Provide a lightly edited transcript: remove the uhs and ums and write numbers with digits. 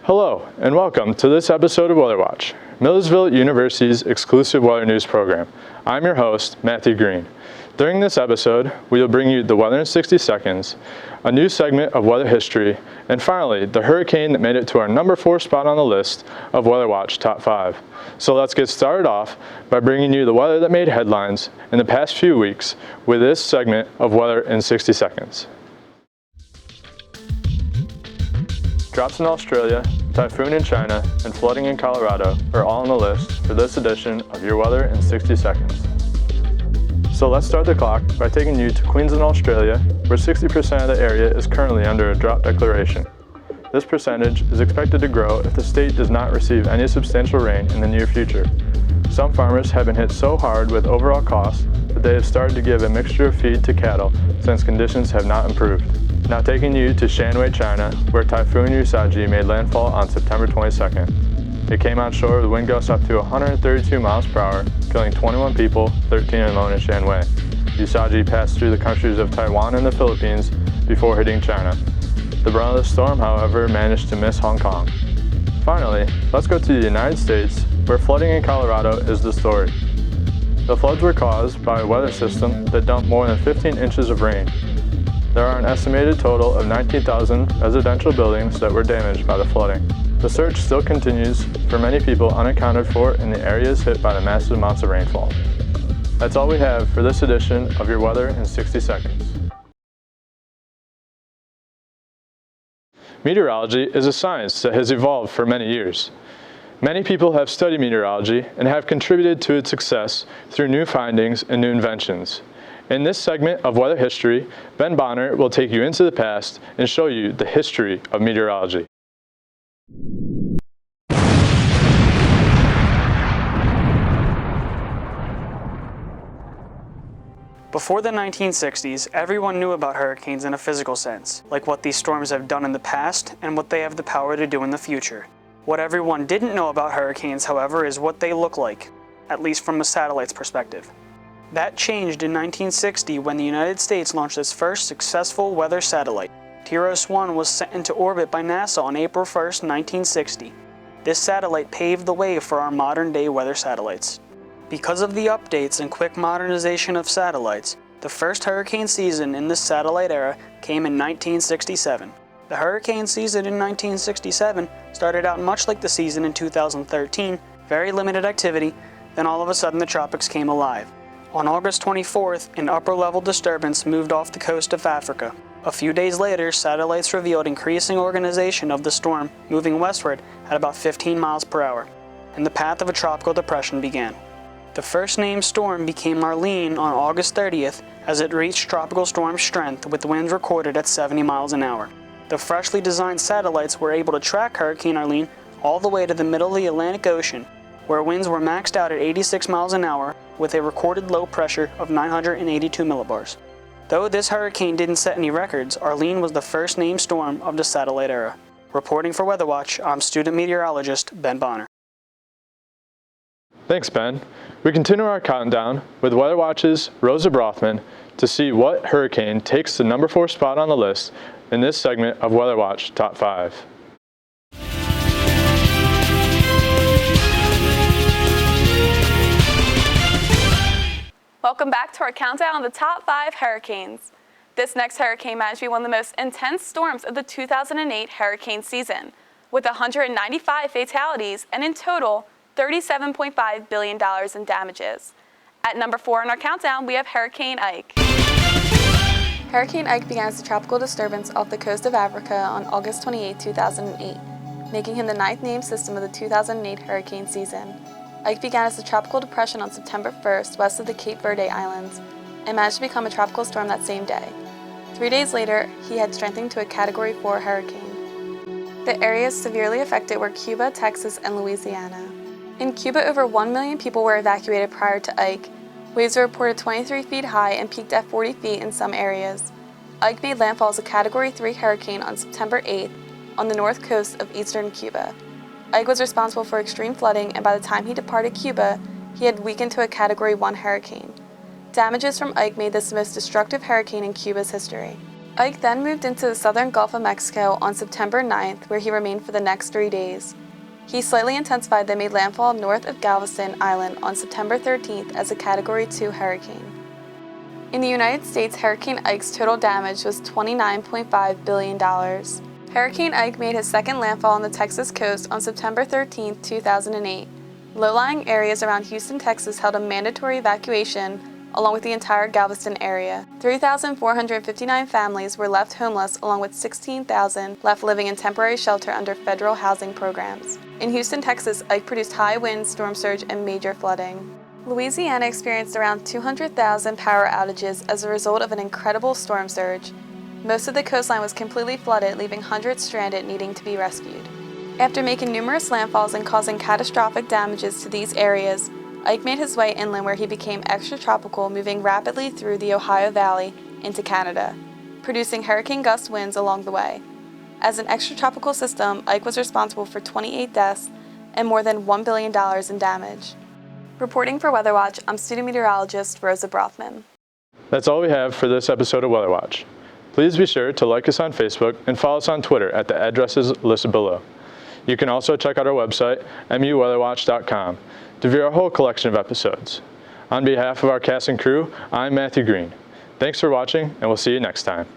Hello, and welcome to this episode of Weather Watch, Millersville University's exclusive weather news program. I'm your host, Matthew Green. During this episode, we will bring you the weather in 60 seconds, a new segment of weather history, and finally, the hurricane that made it to our number 4 spot on the list of Weather Watch Top 5. So let's get started off by bringing you the weather that made headlines in the past few weeks with this segment of Weather in 60 Seconds. Droughts in Australia, typhoon in China, and flooding in Colorado are all on the list for this edition of Your Weather in 60 Seconds. So let's start the clock by taking you to Queensland, Australia, where 60% of the area is currently under a drought declaration. This percentage is expected to grow if the state does not receive any substantial rain in the near future. Some farmers have been hit so hard with overall costs that they have started to give a mixture of feed to cattle since conditions have not improved. Now taking you to Shanwei, China, where Typhoon Usagi made landfall on September 22nd. It came on shore with wind gusts up to 132 miles per hour, killing 21 people, 13 alone in Shanwei. Usagi passed through the countries of Taiwan and the Philippines before hitting China. The brunt of the storm, however, managed to miss Hong Kong. Finally, let's go to the United States, where flooding in Colorado is the story. The floods were caused by a weather system that dumped more than 15 inches of rain. There are an estimated total of 19,000 residential buildings that were damaged by the flooding. The search still continues for many people unaccounted for in the areas hit by the massive amounts of rainfall. That's all we have for this edition of Your Weather in 60 Seconds. Meteorology is a science that has evolved for many years. Many people have studied meteorology and have contributed to its success through new findings and new inventions. In this segment of weather history, Ben Bonner will take you into the past and show you the history of meteorology. Before the 1960s, everyone knew about hurricanes in a physical sense, like what these storms have done in the past and what they have the power to do in the future. What everyone didn't know about hurricanes, however, is what they look like, at least from a satellite's perspective. That changed in 1960 when the United States launched its first successful weather satellite. TIROS-1 was sent into orbit by NASA on April 1, 1960. This satellite paved the way for our modern-day weather satellites. Because of the updates and quick modernization of satellites, the first hurricane season in this satellite era came in 1967. The hurricane season in 1967 started out much like the season in 2013, very limited activity, then all of a sudden the tropics came alive. On August 24th, an upper-level disturbance moved off the coast of Africa. A few days later, satellites revealed increasing organization of the storm moving westward at about 15 miles per hour, and the path of a tropical depression began. The first named storm became Arlene on August 30th as it reached tropical storm strength with winds recorded at 70 miles an hour. The freshly designed satellites were able to track Hurricane Arlene all the way to the middle of the Atlantic Ocean, where winds were maxed out at 86 miles an hour with a recorded low pressure of 982 millibars. Though this hurricane didn't set any records, Arlene was the first named storm of the satellite era. Reporting for Weather Watch, I'm student meteorologist Ben Bonner. Thanks, Ben. We continue our countdown with Weather Watch's Rosa Brothman to see what hurricane takes the number 4 spot on the list in this segment of Weather Watch Top 5. Welcome back to our countdown of the top 5 hurricanes. This next hurricane managed to be one of the most intense storms of the 2008 hurricane season, with 195 fatalities and in total $37.5 billion in damages. At number 4 on our countdown, we have Hurricane Ike. Hurricane Ike began as a tropical disturbance off the coast of Africa on August 28, 2008, making him the 9th named system of the 2008 hurricane season. Ike began as a tropical depression on September 1st west of the Cape Verde Islands and managed to become a tropical storm that same day. 3 days later, he had strengthened to a Category 4 hurricane. The areas severely affected were Cuba, Texas, and Louisiana. In Cuba, over 1 million people were evacuated prior to Ike. Waves were reported 23 feet high and peaked at 40 feet in some areas. Ike made landfall as a Category 3 hurricane on September 8th on the north coast of eastern Cuba. Ike was responsible for extreme flooding, and by the time he departed Cuba, he had weakened to a Category 1 hurricane. Damages from Ike made this the most destructive hurricane in Cuba's history. Ike then moved into the southern Gulf of Mexico on September 9th, where he remained for the next 3 days. He slightly intensified, then made landfall north of Galveston Island on September 13th as a Category 2 hurricane. In the United States, Hurricane Ike's total damage was $29.5 billion. Hurricane Ike made his second landfall on the Texas coast on September 13, 2008. Low-lying areas around Houston, Texas held a mandatory evacuation along with the entire Galveston area. 3,459 families were left homeless, along with 16,000 left living in temporary shelter under federal housing programs. In Houston, Texas, Ike produced high winds, storm surge, and major flooding. Louisiana experienced around 200,000 power outages as a result of an incredible storm surge. Most of the coastline was completely flooded, leaving hundreds stranded needing to be rescued. After making numerous landfalls and causing catastrophic damages to these areas, Ike made his way inland where he became extratropical, moving rapidly through the Ohio Valley into Canada, producing hurricane gust winds along the way. As an extratropical system, Ike was responsible for 28 deaths and more than $1 billion in damage. Reporting for Weather Watch, I'm student meteorologist Rosa Brothman. That's all we have for this episode of Weather Watch. Please be sure to like us on Facebook and follow us on Twitter at the addresses listed below. You can also check out our website, muweatherwatch.com, to view our whole collection of episodes. On behalf of our cast and crew, I'm Matthew Green. Thanks for watching, and we'll see you next time.